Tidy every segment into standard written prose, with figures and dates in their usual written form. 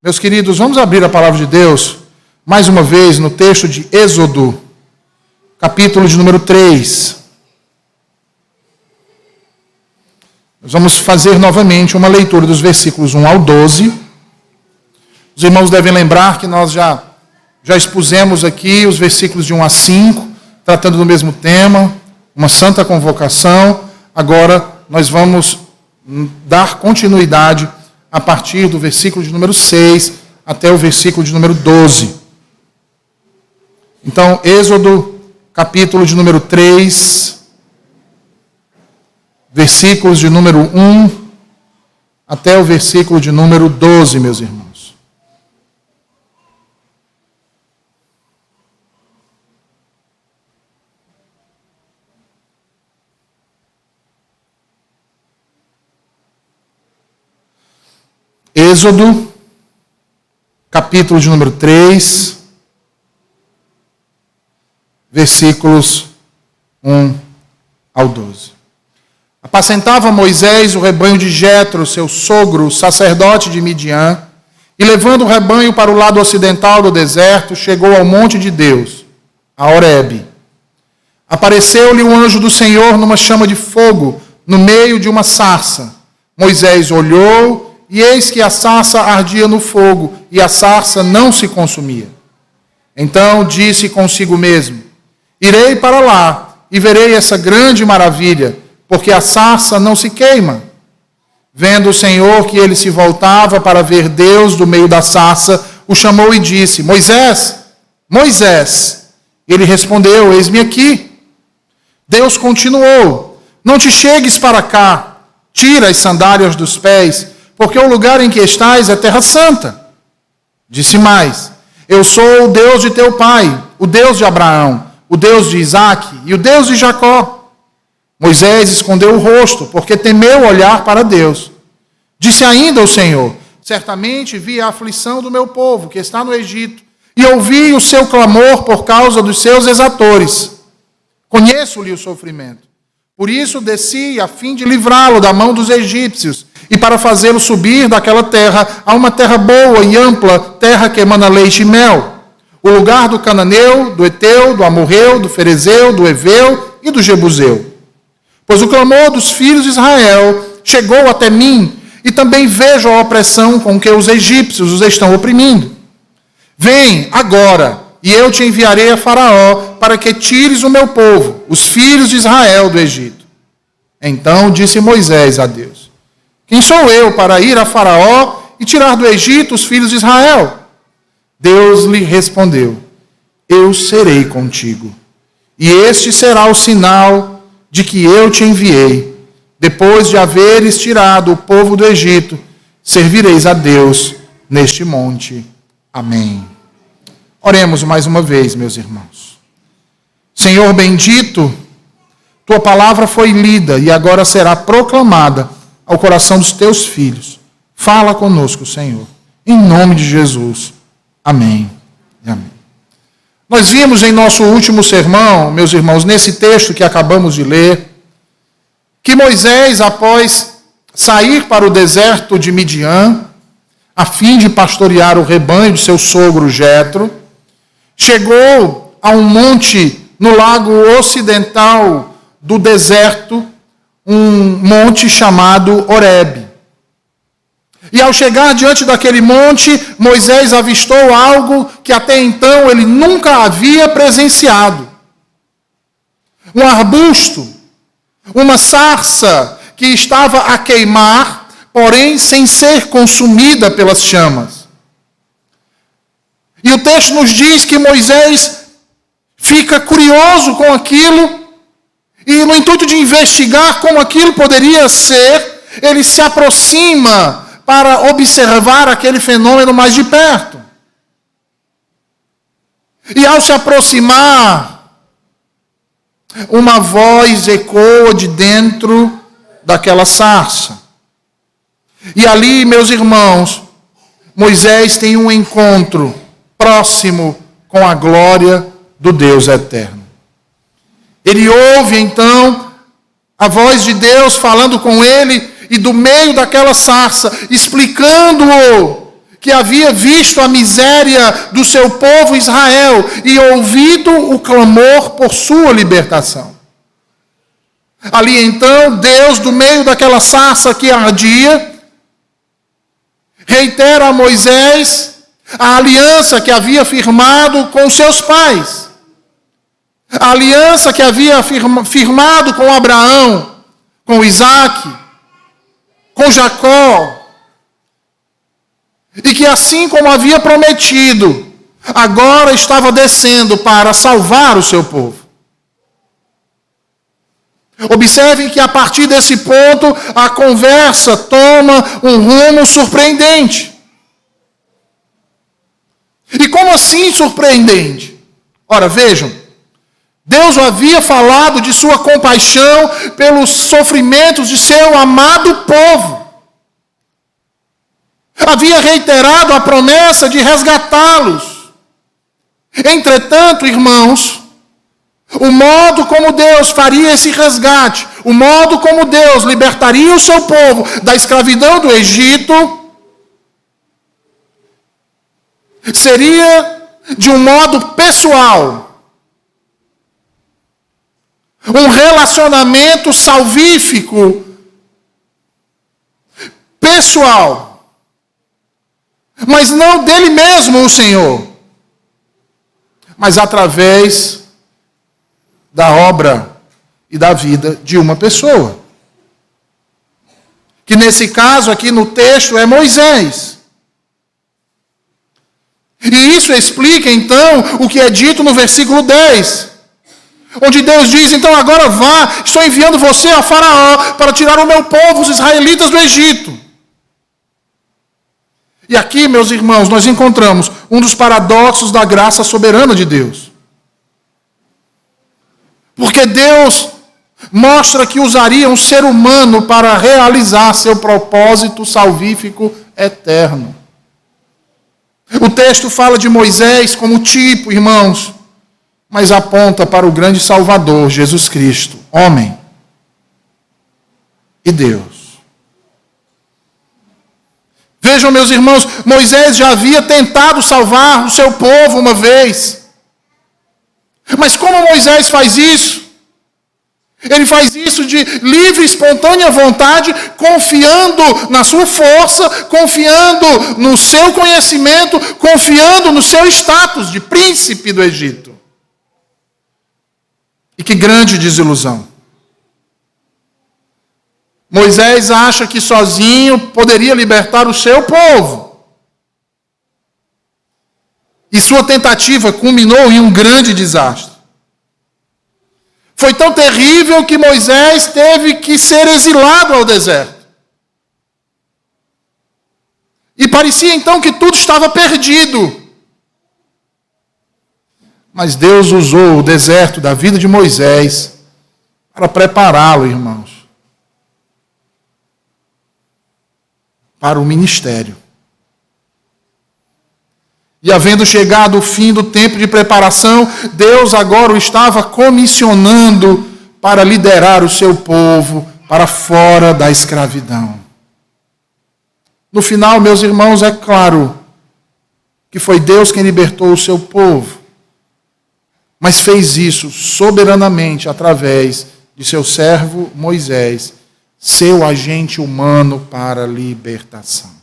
Meus queridos, vamos abrir a palavra de Deus, mais uma vez, no texto de Êxodo, capítulo de número 3. Nós vamos fazer novamente uma leitura dos versículos 1 ao 12. Os irmãos devem lembrar que nós já expusemos aqui os versículos de 1 a 5, tratando do mesmo tema, uma santa convocação. Agora nós vamos dar continuidade a partir do versículo de número 6 até o versículo de número 12. Então, Êxodo, capítulo de número 3, versículos de número 1 até o versículo de número 12, meus irmãos. Êxodo, capítulo de número 3, versículos 1 ao 12. Apacentava Moisés o rebanho de Jetro, seu sogro, sacerdote de Midian, e levando o rebanho para o lado ocidental do deserto, chegou ao monte de Deus, a Horebe. Apareceu-lhe o anjo do Senhor numa chama de fogo, no meio de uma sarça. Moisés olhou, e eis que a sarça ardia no fogo, e a sarça não se consumia. Então disse consigo mesmo: irei para lá, e verei essa grande maravilha, porque a sarça não se queima. Vendo o Senhor que ele se voltava para ver Deus do meio da sarça, o chamou e disse: Moisés, Moisés. Ele respondeu: eis-me aqui. Deus continuou: não te chegues para cá, tira as sandálias dos pés, porque o lugar em que estás é terra santa. Disse mais: eu sou o Deus de teu pai, o Deus de Abraão, o Deus de Isaque e o Deus de Jacó. Moisés escondeu o rosto, porque temeu olhar para Deus. Disse ainda o Senhor: certamente vi a aflição do meu povo, que está no Egito, e ouvi o seu clamor por causa dos seus exatores. Conheço-lhe o sofrimento. Por isso desci a fim de livrá-lo da mão dos egípcios, e para fazê-lo subir daquela terra a uma terra boa e ampla, terra que emana leite e mel, o lugar do cananeu, do eteu, do amorreu, do ferezeu, do eveu e do jebuseu. Pois o clamor dos filhos de Israel chegou até mim, e também vejo a opressão com que os egípcios os estão oprimindo. Vem agora, e eu te enviarei a Faraó, para que tires o meu povo, os filhos de Israel, do Egito. Então disse Moisés a Deus: quem sou eu para ir a Faraó e tirar do Egito os filhos de Israel? Deus lhe respondeu: eu serei contigo, e este será o sinal de que eu te enviei. Depois de haveres tirado o povo do Egito, servireis a Deus neste monte. Amém. Oremos mais uma vez, meus irmãos. Senhor bendito, tua palavra foi lida e agora será proclamada ao coração dos teus filhos. Fala conosco, Senhor, em nome de Jesus. Amém e amém. Nós vimos em nosso último sermão, meus irmãos, nesse texto que acabamos de ler, que Moisés, após sair para o deserto de Midian, a fim de pastorear o rebanho de seu sogro Jetro, chegou a um monte no lago ocidental do deserto, um monte chamado Horebe. E ao chegar diante daquele monte, Moisés avistou algo que até então ele nunca havia presenciado. Um arbusto, uma sarça que estava a queimar, porém sem ser consumida pelas chamas. E o texto nos diz que Moisés fica curioso com aquilo, e no intuito de investigar como aquilo poderia ser, ele se aproxima para observar aquele fenômeno mais de perto. E ao se aproximar, uma voz ecoa de dentro daquela sarça. E ali, meus irmãos, Moisés tem um encontro próximo com a glória do Deus eterno. Ele ouve, então, a voz de Deus falando com ele, e do meio daquela sarça, explicando-o que havia visto a miséria do seu povo Israel e ouvido o clamor por sua libertação. Ali então, Deus, do meio daquela sarça que ardia, reitera a Moisés a aliança que havia firmado com seus pais. A aliança que havia firmado com Abraão, com Isaque, com Jacó. E que assim como havia prometido, agora estava descendo para salvar o seu povo. Observem que a partir desse ponto, a conversa toma um rumo surpreendente. E como assim surpreendente? Ora, vejam, Deus havia falado de sua compaixão pelos sofrimentos de seu amado povo. Havia reiterado a promessa de resgatá-los. Entretanto, irmãos, o modo como Deus faria esse resgate, o modo como Deus libertaria o seu povo da escravidão do Egito, seria de um modo pessoal. Um relacionamento salvífico, pessoal. Mas não dele mesmo, o Senhor, mas através da obra e da vida de uma pessoa. Que nesse caso aqui no texto é Moisés. E isso explica então o que é dito no versículo 10. Onde Deus diz, então agora vá, estou enviando você a Faraó para tirar o meu povo, os israelitas, do Egito. E aqui, meus irmãos, nós encontramos um dos paradoxos da graça soberana de Deus. Porque Deus mostra que usaria um ser humano para realizar seu propósito salvífico eterno. O texto fala de Moisés como tipo, irmãos, mas aponta para o grande Salvador, Jesus Cristo, homem e Deus. Vejam, meus irmãos, Moisés já havia tentado salvar o seu povo uma vez. Mas como Moisés faz isso? Ele faz isso de livre e espontânea vontade, confiando na sua força, confiando no seu conhecimento, confiando no seu status de príncipe do Egito. E que grande desilusão. Moisés acha que sozinho poderia libertar o seu povo. E sua tentativa culminou em um grande desastre. Foi tão terrível que Moisés teve que ser exilado ao deserto. E parecia então que tudo estava perdido. Mas Deus usou o deserto da vida de Moisés para prepará-lo, irmãos, para o ministério. E havendo chegado o fim do tempo de preparação, Deus agora o estava comissionando para liderar o seu povo para fora da escravidão. No final, meus irmãos, é claro que foi Deus quem libertou o seu povo, mas fez isso soberanamente através de seu servo Moisés, seu agente humano para a libertação.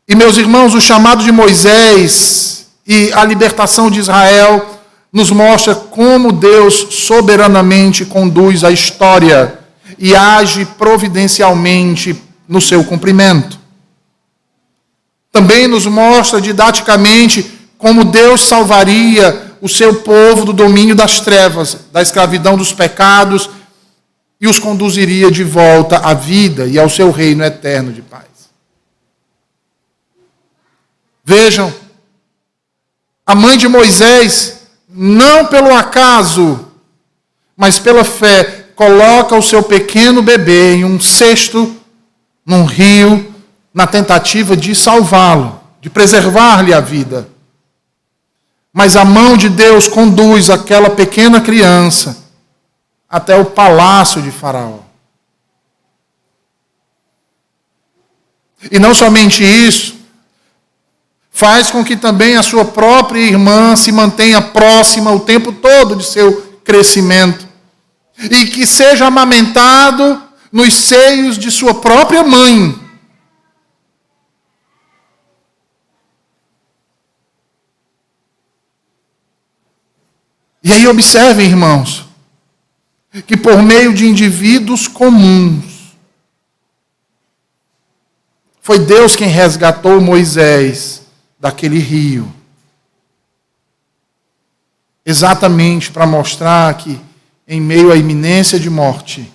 E, meus irmãos, o chamado de Moisés e a libertação de Israel nos mostra como Deus soberanamente conduz a história e age providencialmente no seu cumprimento. Também nos mostra didaticamente como Deus salvaria o seu povo do domínio das trevas, da escravidão dos pecados, e os conduziria de volta à vida e ao seu reino eterno de paz. Vejam, a mãe de Moisés, não pelo acaso, mas pela fé, coloca o seu pequeno bebê em um cesto, num rio, na tentativa de salvá-lo, de preservar-lhe a vida. Mas a mão de Deus conduz aquela pequena criança até o palácio de Faraó. E não somente isso, faz com que também a sua própria irmã se mantenha próxima o tempo todo de seu crescimento. E que seja amamentado nos seios de sua própria mãe. E aí observem, irmãos, que por meio de indivíduos comuns, foi Deus quem resgatou Moisés daquele rio. Exatamente para mostrar que, em meio à iminência de morte,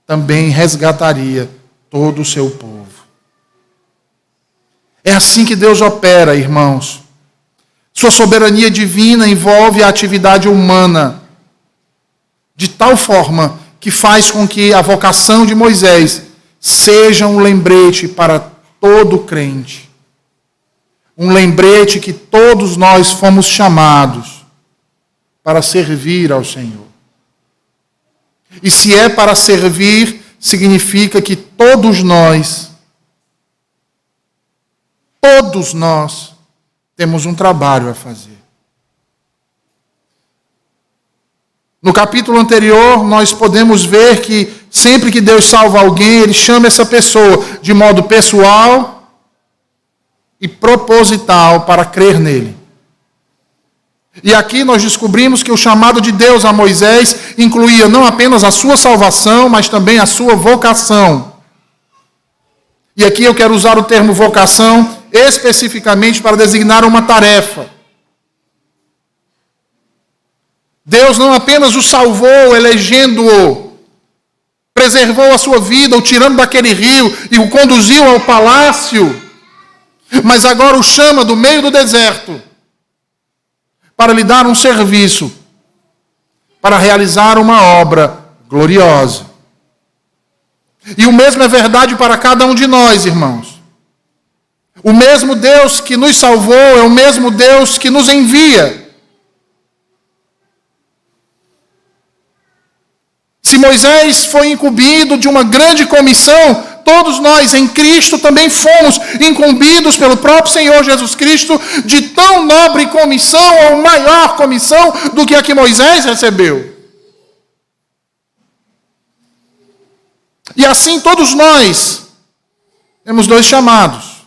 também resgataria todo o seu povo. É assim que Deus opera, irmãos. Sua soberania divina envolve a atividade humana, de tal forma que faz com que a vocação de Moisés seja um lembrete para todo crente. Um lembrete que todos nós fomos chamados para servir ao Senhor. E se é para servir, significa que todos nós temos um trabalho a fazer. No capítulo anterior, nós podemos ver que sempre que Deus salva alguém, Ele chama essa pessoa de modo pessoal e proposital para crer nele. E aqui nós descobrimos que o chamado de Deus a Moisés incluía não apenas a sua salvação, mas também a sua vocação. E aqui eu quero usar o termo vocação especificamente para designar uma tarefa. Deus não apenas o salvou, elegendo-o, preservou a sua vida, o tirando daquele rio e o conduziu ao palácio, mas agora o chama do meio do deserto para lhe dar um serviço, para realizar uma obra gloriosa. E o mesmo é verdade para cada um de nós, irmãos. O mesmo Deus que nos salvou é o mesmo Deus que nos envia. Se Moisés foi incumbido de uma grande comissão, todos nós em Cristo também fomos incumbidos pelo próprio Senhor Jesus Cristo de tão nobre comissão ou maior comissão do que a que Moisés recebeu. E assim todos nós temos dois chamados,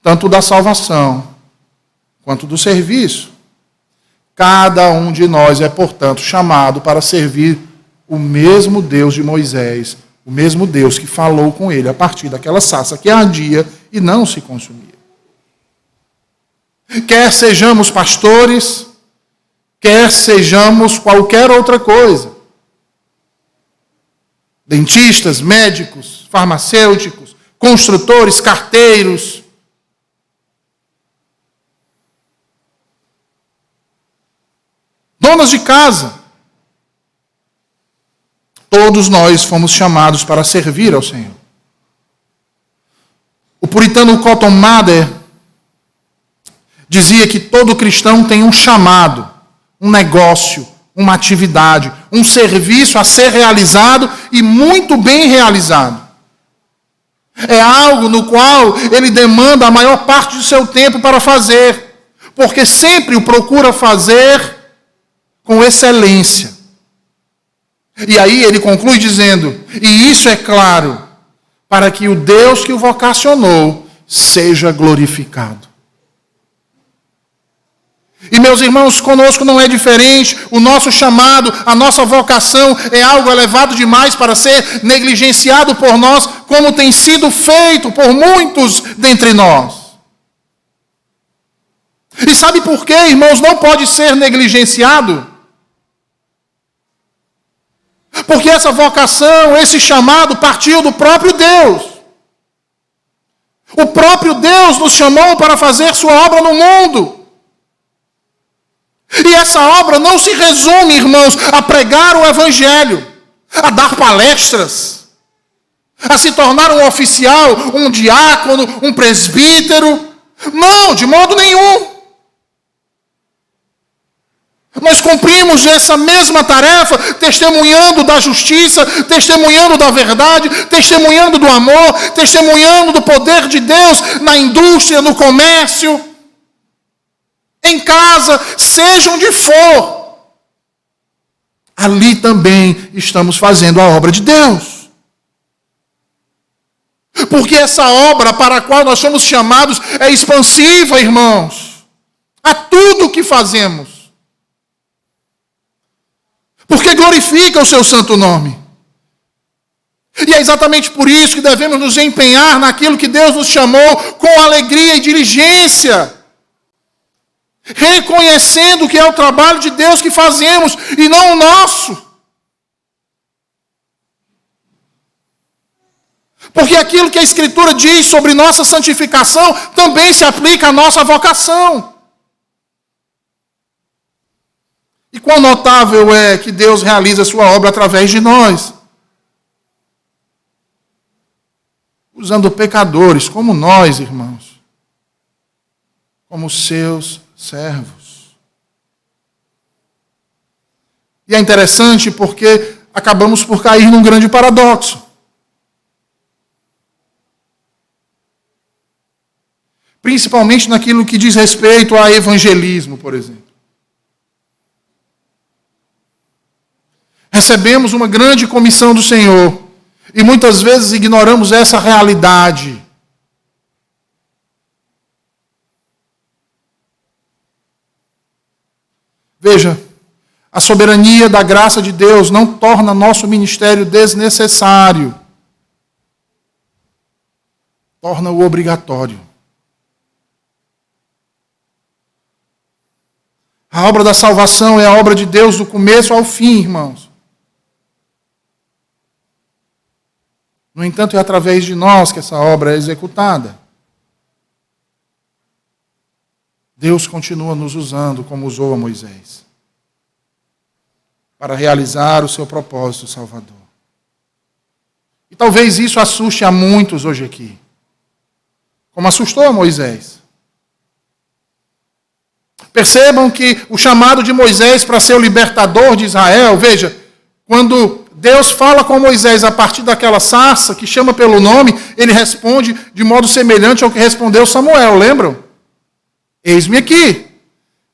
tanto da salvação quanto do serviço. Cada um de nós é, portanto, chamado para servir o mesmo Deus de Moisés, o mesmo Deus que falou com ele a partir daquela sarça que ardia e não se consumia. Quer sejamos pastores, quer sejamos qualquer outra coisa, dentistas, médicos, farmacêuticos, construtores, carteiros, donas de casa, todos nós fomos chamados para servir ao Senhor. O puritano Cotton Mather dizia que todo cristão tem um chamado, um negócio, uma atividade, um serviço a ser realizado e muito bem realizado. É algo no qual ele demanda a maior parte do seu tempo para fazer, porque sempre o procura fazer com excelência. E aí ele conclui dizendo, e isso é claro, para que o Deus que o vocacionou seja glorificado. E meus irmãos, conosco não é diferente, o nosso chamado, a nossa vocação é algo elevado demais para ser negligenciado por nós, como tem sido feito por muitos dentre nós. E sabe por quê, irmãos, não pode ser negligenciado? Porque essa vocação, esse chamado partiu do próprio Deus. O próprio Deus nos chamou para fazer sua obra no mundo. E essa obra não se resume, irmãos, a pregar o Evangelho, a dar palestras, a se tornar um oficial, um diácono, um presbítero. Não, de modo nenhum. Nós cumprimos essa mesma tarefa, testemunhando da justiça, testemunhando da verdade, testemunhando do amor, testemunhando do poder de Deus na indústria, no comércio, em casa, seja onde for. Ali também estamos fazendo a obra de Deus. Porque essa obra para a qual nós somos chamados é expansiva, irmãos, a tudo o que fazemos. Porque glorifica o seu santo nome. E é exatamente por isso que devemos nos empenhar naquilo que Deus nos chamou com alegria e diligência, reconhecendo que é o trabalho de Deus que fazemos e não o nosso. Porque aquilo que a Escritura diz sobre nossa santificação também se aplica à nossa vocação. E quão notável é que Deus realiza a sua obra através de nós, usando pecadores como nós, irmãos, como seus servos. E é interessante porque acabamos por cair num grande paradoxo. Principalmente naquilo que diz respeito a evangelismo, por exemplo. Recebemos uma grande comissão do Senhor e muitas vezes ignoramos essa realidade. Veja, a soberania da graça de Deus não torna nosso ministério desnecessário. Torna-o obrigatório. A obra da salvação é a obra de Deus do começo ao fim, irmãos. No entanto, é através de nós que essa obra é executada. Deus continua nos usando como usou a Moisés, para realizar o seu propósito salvador. E talvez isso assuste a muitos hoje aqui, como assustou a Moisés. Percebam que o chamado de Moisés para ser o libertador de Israel, veja, quando Deus fala com Moisés a partir daquela sarça que chama pelo nome, ele responde de modo semelhante ao que respondeu Samuel, lembram? Eis-me aqui.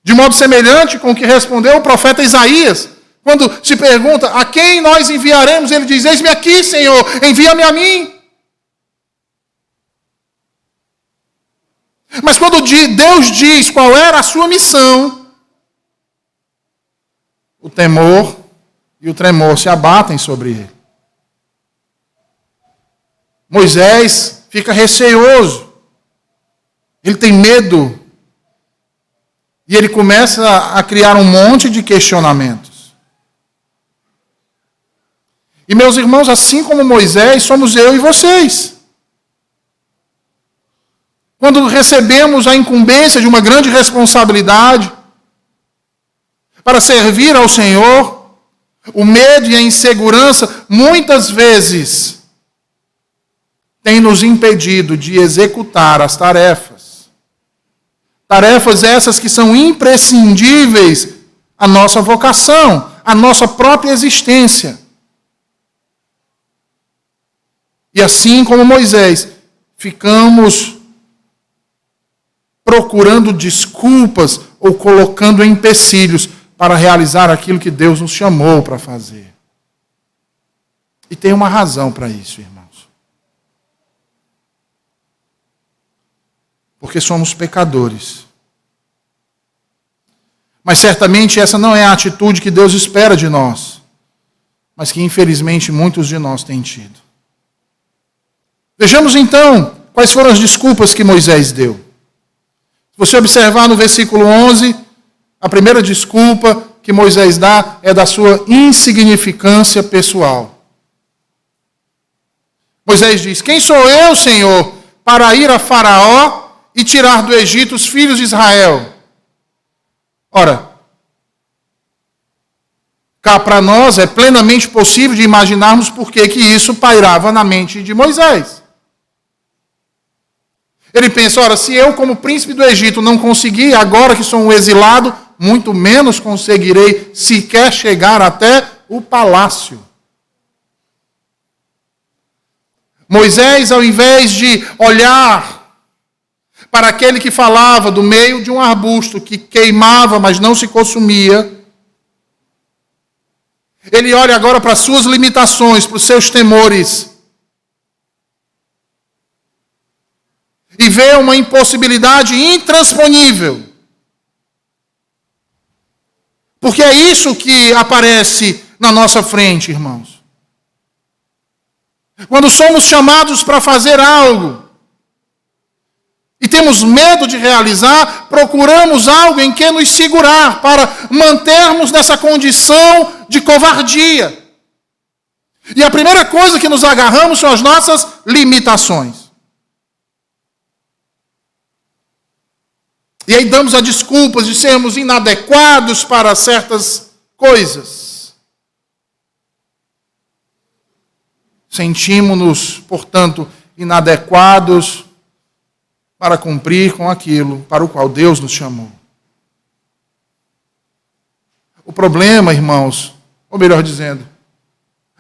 De modo semelhante com o que respondeu o profeta Isaías. Quando se pergunta, a quem nós enviaremos? Ele diz, eis-me aqui, Senhor, envia-me a mim. Mas quando Deus diz qual era a sua missão, o temor e o tremor se abatem sobre ele. Moisés fica receoso. Ele tem medo. E ele começa a criar um monte de questionamentos. E meus irmãos, assim como Moisés, somos eu e vocês. Quando recebemos a incumbência de uma grande responsabilidade para servir ao Senhor, o medo e a insegurança, muitas vezes, têm nos impedido de executar as tarefas. Tarefas essas que são imprescindíveis à nossa vocação, à nossa própria existência. E assim como Moisés, ficamos procurando desculpas ou colocando empecilhos para realizar aquilo que Deus nos chamou para fazer. E tem uma razão para isso, irmãos. Porque somos pecadores. Mas certamente essa não é a atitude que Deus espera de nós, mas que infelizmente muitos de nós têm tido. Vejamos então quais foram as desculpas que Moisés deu. Se você observar no versículo 11, a primeira desculpa que Moisés dá é da sua insignificância pessoal. Moisés diz, quem sou eu, Senhor, para ir a Faraó e tirar do Egito os filhos de Israel? Ora, cá para nós é plenamente possível de imaginarmos por que isso pairava na mente de Moisés. Ele pensa, ora, se eu como príncipe do Egito não conseguir, agora que sou um exilado, muito menos conseguirei sequer chegar até o palácio. Moisés, ao invés de olhar para aquele que falava do meio de um arbusto que queimava, mas não se consumia, ele olha agora para as suas limitações, para os seus temores, e vê uma impossibilidade intransponível. Porque é isso que aparece na nossa frente, irmãos. Quando somos chamados para fazer algo e temos medo de realizar, procuramos algo em que nos segurar para mantermos nessa condição de covardia. E a primeira coisa que nos agarramos são as nossas limitações. E aí damos a desculpas de sermos inadequados para certas coisas. Sentimos-nos, portanto, inadequados para cumprir com aquilo para o qual Deus nos chamou. O problema, irmãos, ou melhor dizendo,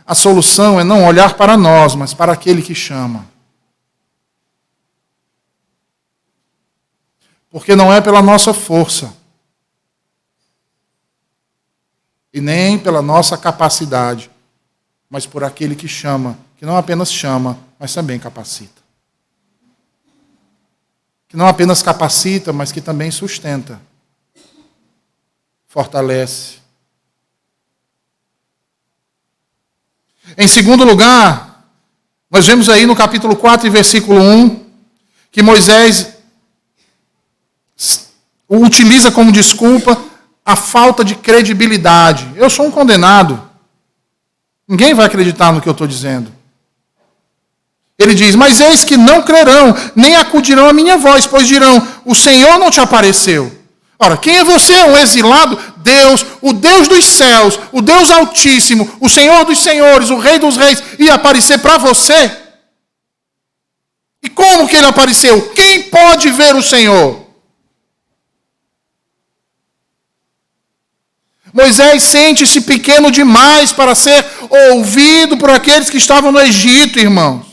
a solução é não olhar para nós, mas para aquele que chama. Porque não é pela nossa força e nem pela nossa capacidade, mas por aquele que chama, que não apenas chama, mas também capacita. Que não apenas capacita, mas que também sustenta, fortalece. Em segundo lugar, nós vemos aí no capítulo 4 e versículo 1, que Moisés utiliza como desculpa a falta de credibilidade. Eu sou um condenado. Ninguém vai acreditar no que eu estou dizendo. Ele diz, mas eis que não crerão, nem acudirão à minha voz, pois dirão, o Senhor não te apareceu. Ora, quem é você? Um exilado? Deus, o Deus dos céus, o Deus Altíssimo, o Senhor dos senhores, o Rei dos reis, ia aparecer para você? E como que ele apareceu? Quem pode ver o Senhor? Moisés sente-se pequeno demais para ser ouvido por aqueles que estavam no Egito, irmãos.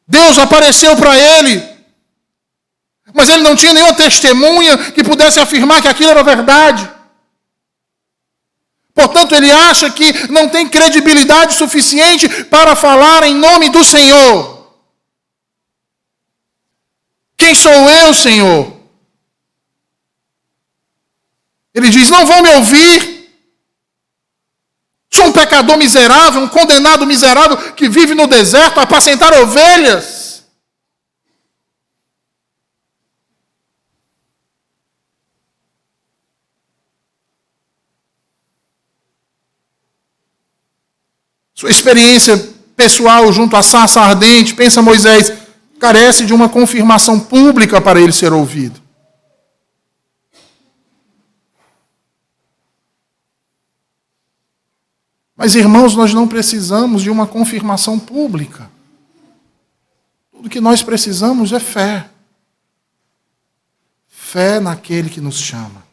Deus apareceu para ele, mas ele não tinha nenhuma testemunha que pudesse afirmar que aquilo era verdade. Portanto, ele acha que não tem credibilidade suficiente para falar em nome do Senhor. Quem sou eu, Senhor? Ele diz, não vão me ouvir. Sou um pecador miserável, um condenado miserável que vive no deserto a apacentar ovelhas. Sua experiência pessoal junto à sarça ardente, pensa Moisés, carece de uma confirmação pública para ele ser ouvido. Mas, irmãos, nós não precisamos de uma confirmação pública. Tudo que nós precisamos é fé. Fé naquele que nos chama.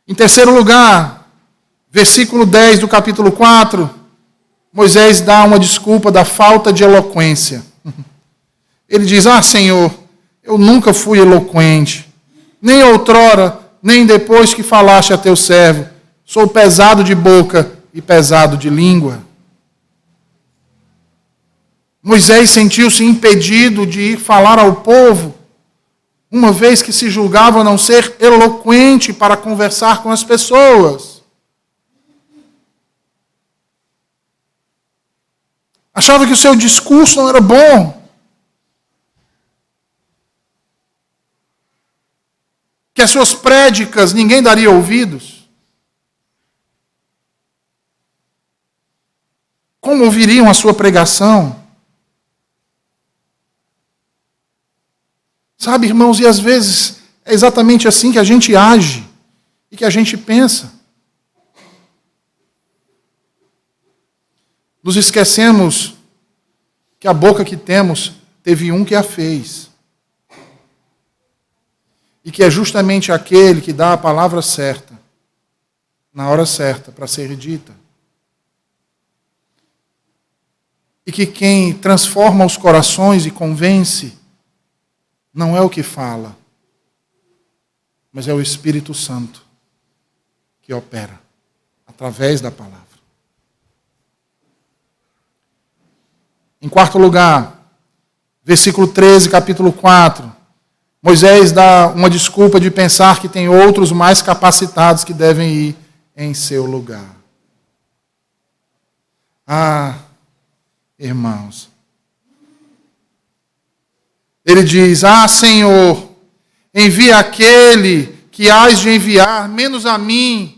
Em terceiro lugar, versículo 10 do capítulo 4, Moisés dá uma desculpa da falta de eloquência. Ele diz, Senhor, eu nunca fui eloquente, nem outrora, nem depois que falaste a teu servo. Sou pesado de boca e pesado de língua. Moisés sentiu-se impedido de ir falar ao povo, uma vez que se julgava não ser eloquente para conversar com as pessoas. Achava que o seu discurso não era bom. Que as suas prédicas ninguém daria ouvidos. Como ouviriam a sua pregação? Sabe, irmãos, e às vezes é exatamente assim que a gente age e que a gente pensa. Nos esquecemos que a boca que temos teve um que a fez. E que é justamente aquele que dá a palavra certa, na hora certa, para ser dita. E que quem transforma os corações e convence não é o que fala, mas é o Espírito Santo que opera através da palavra. Em quarto lugar, versículo 13, capítulo 4, Moisés dá uma desculpa de pensar que tem outros mais capacitados que devem ir em seu lugar. Ah, irmãos. Ele diz: ah, Senhor, envia aquele que hás de enviar, menos a mim.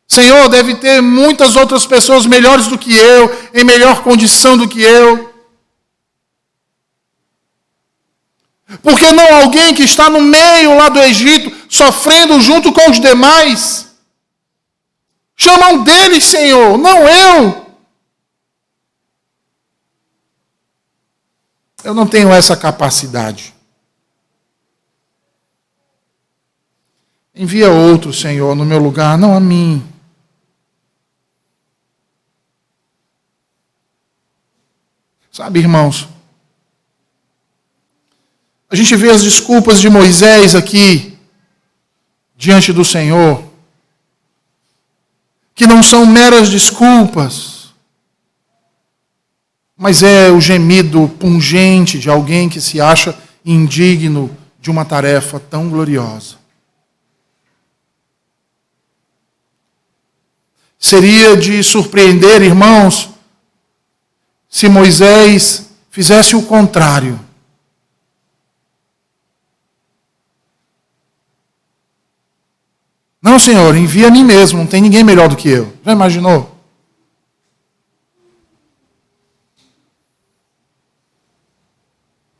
Senhor, deve ter muitas outras pessoas melhores do que eu, em melhor condição do que eu. Por que não alguém que está no meio lá do Egito, sofrendo junto com os demais? Chama um deles, Senhor, não eu. Eu não tenho essa capacidade. Envia outro, Senhor, no meu lugar, não a mim. Sabe, irmãos, a gente vê as desculpas de Moisés aqui, diante do Senhor, que não são meras desculpas, mas é o gemido pungente de alguém que se acha indigno de uma tarefa tão gloriosa. Seria de surpreender, irmãos, se Moisés fizesse o contrário. Não, Senhor, envia a mim mesmo, não tem ninguém melhor do que eu. Já imaginou?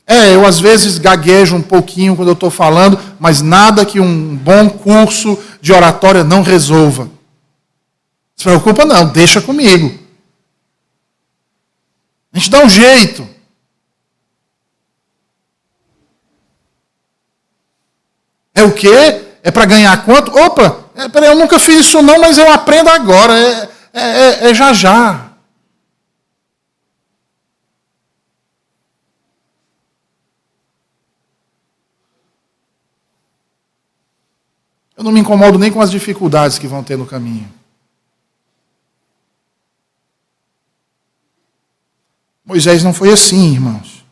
Eu às vezes gaguejo um pouquinho quando eu estou falando, mas nada que um bom curso de oratória não resolva. Não se preocupa não, deixa comigo. A gente dá um jeito. É o quê? É para ganhar quanto? Opa, peraí, eu nunca fiz isso não, mas eu aprendo agora. É já já. Eu não me incomodo nem com as dificuldades que vão ter no caminho. Moisés não foi assim, irmãos.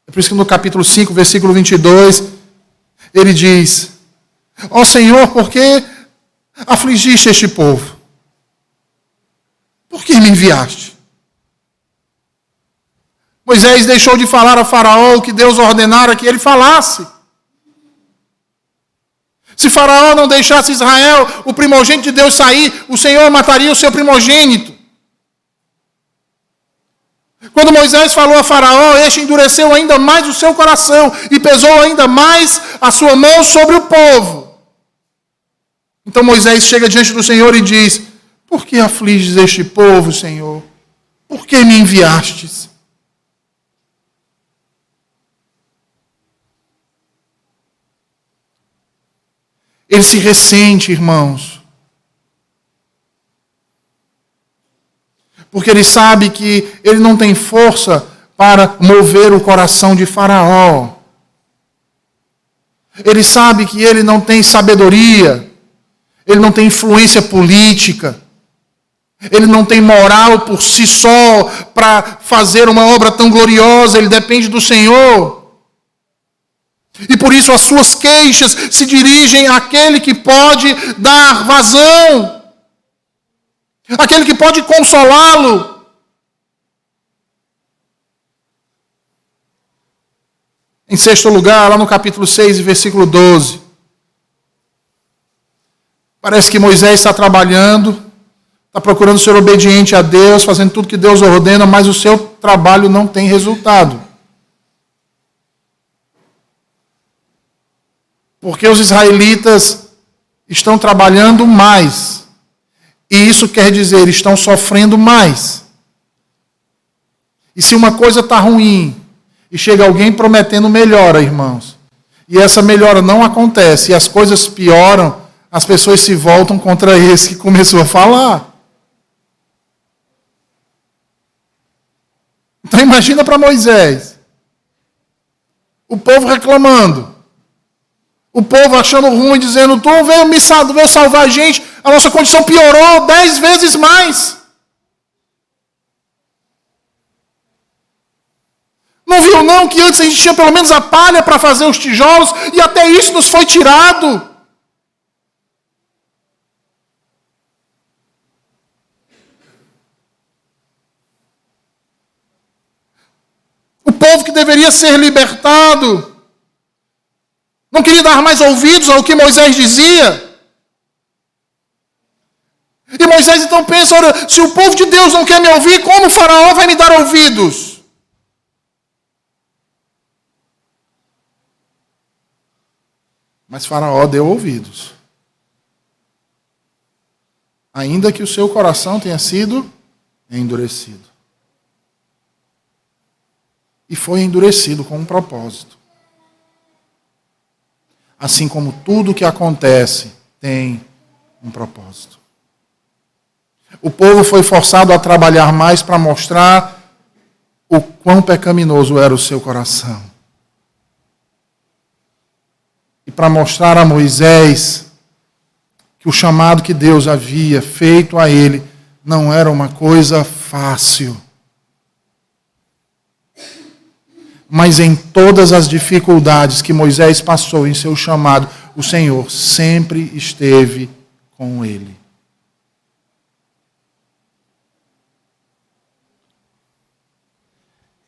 É por isso que no capítulo 5, versículo 22, ele diz: ó Senhor, por que afligiste este povo? Por que me enviaste? Moisés deixou de falar a Faraó o que Deus ordenara que ele falasse. Se Faraó não deixasse Israel, o primogênito de Deus sair, o Senhor mataria o seu primogênito. Quando Moisés falou a Faraó, este endureceu ainda mais o seu coração e pesou ainda mais a sua mão sobre o povo. Então Moisés chega diante do Senhor e diz: por que afliges este povo, Senhor? Por que me enviastes? Ele se ressente, irmãos, porque ele sabe que ele não tem força para mover o coração de Faraó. Ele sabe que ele não tem sabedoria, ele não tem influência política, ele não tem moral por si só para fazer uma obra tão gloriosa, ele depende do Senhor. E por isso as suas queixas se dirigem àquele que pode dar vazão, aquele que pode consolá-lo. Em sexto lugar, lá no capítulo 6, versículo 12, parece que Moisés está trabalhando, está procurando ser obediente a Deus, fazendo tudo que Deus ordena, mas o seu trabalho não tem resultado. Porque os israelitas estão trabalhando mais. E isso quer dizer, estão sofrendo mais. E se uma coisa está ruim, e chega alguém prometendo melhora, irmãos, e essa melhora não acontece, e as coisas pioram, as pessoas se voltam contra esse que começou a falar. Então imagina para Moisés. O povo reclamando. O povo achando ruim, dizendo, tu veio salvar a gente, a nossa condição piorou 10 vezes mais. Não viu não que antes a gente tinha pelo menos a palha para fazer os tijolos e até isso nos foi tirado. O povo que deveria ser libertado não queria dar mais ouvidos ao que Moisés dizia. E Moisés então pensa, olha, se o povo de Deus não quer me ouvir, como o faraó vai me dar ouvidos? Mas Faraó deu ouvidos. Ainda que o seu coração tenha sido endurecido. E foi endurecido com um propósito. Assim como tudo que acontece tem um propósito. O povo foi forçado a trabalhar mais para mostrar o quão pecaminoso era o seu coração. E para mostrar a Moisés que o chamado que Deus havia feito a ele não era uma coisa fácil. Mas em todas as dificuldades que Moisés passou em seu chamado, o Senhor sempre esteve com ele.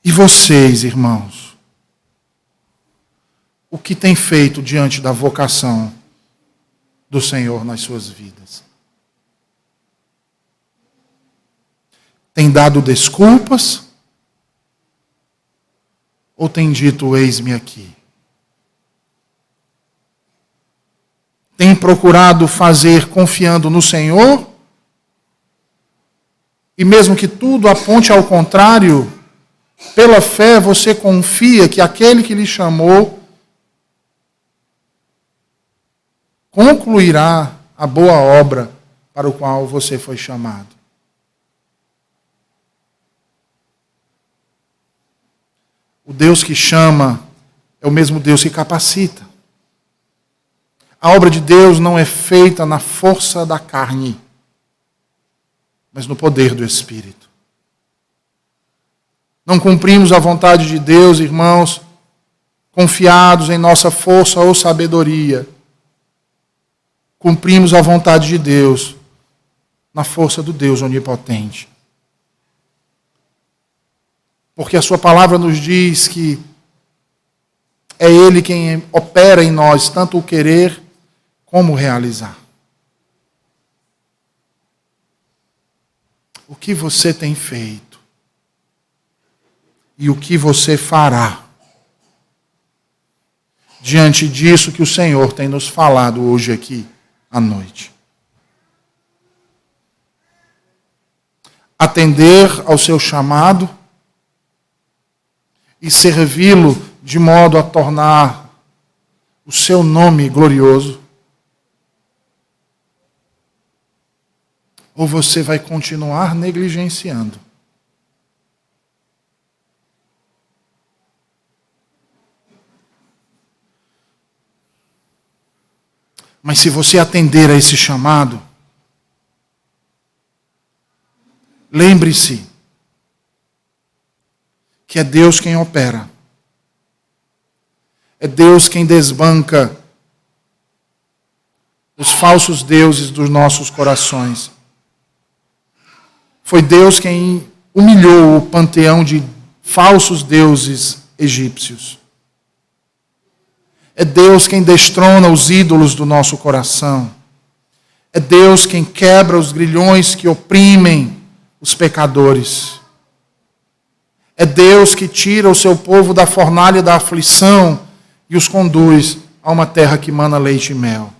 E vocês, irmãos? O que tem feito diante da vocação do Senhor nas suas vidas? Tem dado desculpas? Ou tem dito, eis-me aqui? Tem procurado fazer confiando no Senhor? E mesmo que tudo aponte ao contrário, pela fé você confia que aquele que lhe chamou concluirá a boa obra para o qual você foi chamado. O Deus que chama é o mesmo Deus que capacita. A obra de Deus não é feita na força da carne, mas no poder do Espírito. Não cumprimos a vontade de Deus, irmãos, confiados em nossa força ou sabedoria. Cumprimos a vontade de Deus na força do Deus onipotente. Porque a sua palavra nos diz que é Ele quem opera em nós tanto o querer como o realizar. O que você tem feito e o que você fará diante disso que o Senhor tem nos falado hoje aqui à noite? Atender ao seu chamado e servi-lo de modo a tornar o seu nome glorioso? Ou você vai continuar negligenciando? Mas se você atender a esse chamado, lembre-se que é Deus quem opera. É Deus quem desbanca os falsos deuses dos nossos corações. Foi Deus quem humilhou o panteão de falsos deuses egípcios. É Deus quem destrona os ídolos do nosso coração. É Deus quem quebra os grilhões que oprimem os pecadores. É Deus que tira o seu povo da fornalha da aflição e os conduz a uma terra que mana leite e mel.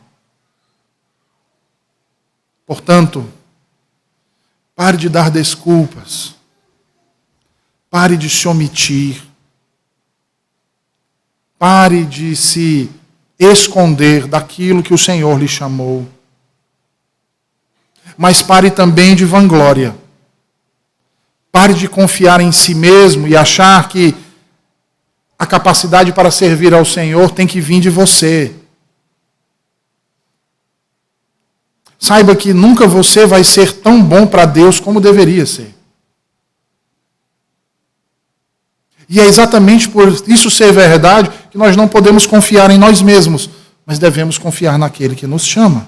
Portanto, pare de dar desculpas. Pare de se omitir. Pare de se esconder daquilo que o Senhor lhe chamou. Mas pare também de vanglória. Pare de confiar em si mesmo e achar que a capacidade para servir ao Senhor tem que vir de você. Saiba que nunca você vai ser tão bom para Deus como deveria ser. E é exatamente por isso ser verdade que nós não podemos confiar em nós mesmos, mas devemos confiar naquele que nos chama.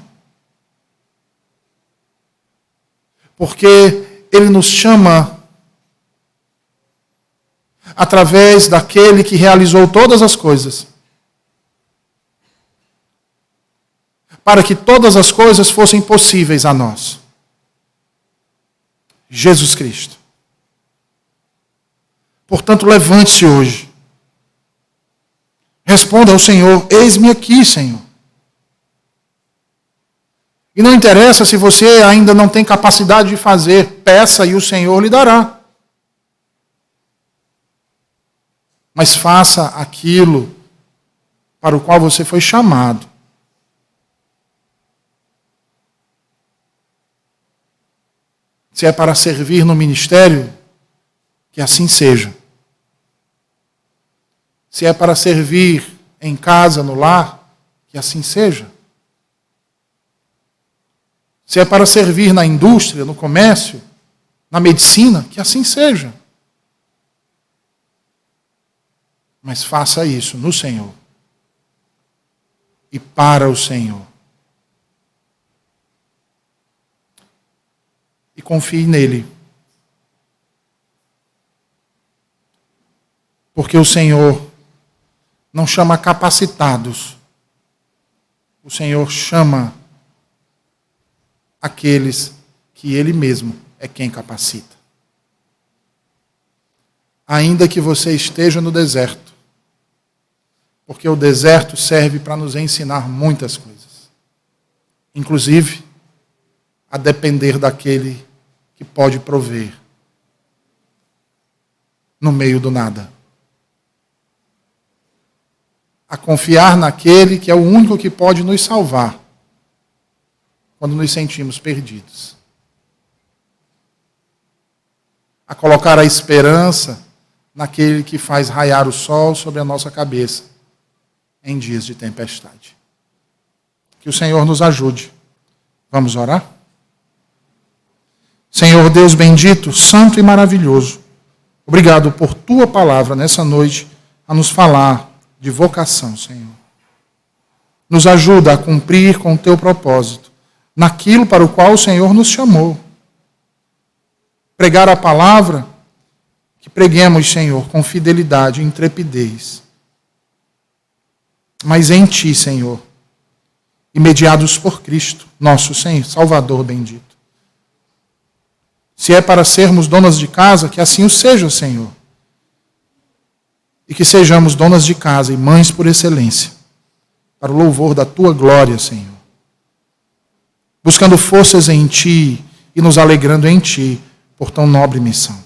Porque Ele nos chama através daquele que realizou todas as coisas, para que todas as coisas fossem possíveis a nós. Jesus Cristo. Portanto, levante-se hoje. Responda ao Senhor: eis-me aqui, Senhor. E não interessa se você ainda não tem capacidade de fazer, peça e o Senhor lhe dará. Mas faça aquilo para o qual você foi chamado. Se é para servir no ministério, que assim seja. Se é para servir em casa, no lar, que assim seja. Se é para servir na indústria, no comércio, na medicina, que assim seja. Mas faça isso no Senhor. E para o Senhor. E confie nele. Porque o Senhor não chama capacitados. O Senhor chama aqueles que Ele mesmo é quem capacita. Ainda que você esteja no deserto, porque o deserto serve para nos ensinar muitas coisas, inclusive a depender daquele que pode prover no meio do nada. A confiar naquele que é o único que pode nos salvar quando nos sentimos perdidos. A colocar a esperança naquele que faz raiar o sol sobre a nossa cabeça em dias de tempestade. Que o Senhor nos ajude. Vamos orar? Senhor Deus bendito, santo e maravilhoso, obrigado por Tua palavra nessa noite a nos falar de vocação, Senhor. Nos ajuda a cumprir com o Teu propósito, naquilo para o qual o Senhor nos chamou. Pregar a palavra, que preguemos, Senhor, com fidelidade e intrepidez. Mas em Ti, Senhor, e mediados por Cristo, nosso Senhor, Salvador bendito. Se é para sermos donas de casa, que assim o seja, Senhor. E que sejamos donas de casa e mães por excelência, para o louvor da Tua glória, Senhor. Buscando forças em Ti e nos alegrando em Ti por tão nobre missão.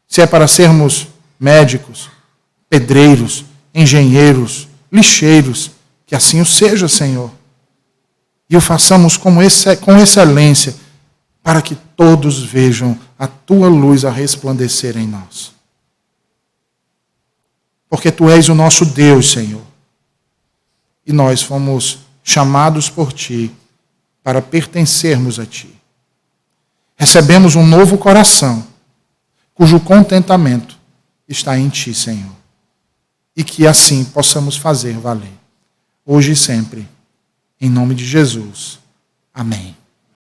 Se é para sermos médicos, pedreiros, engenheiros, lixeiros, que assim o seja, Senhor. E o façamos com excelência, para que todos vejam a Tua luz a resplandecer em nós. Porque Tu és o nosso Deus, Senhor. E nós fomos chamados por Ti para pertencermos a Ti. Recebemos um novo coração, cujo contentamento está em Ti, Senhor. E que assim possamos fazer valer, hoje e sempre. Em nome de Jesus. Amém.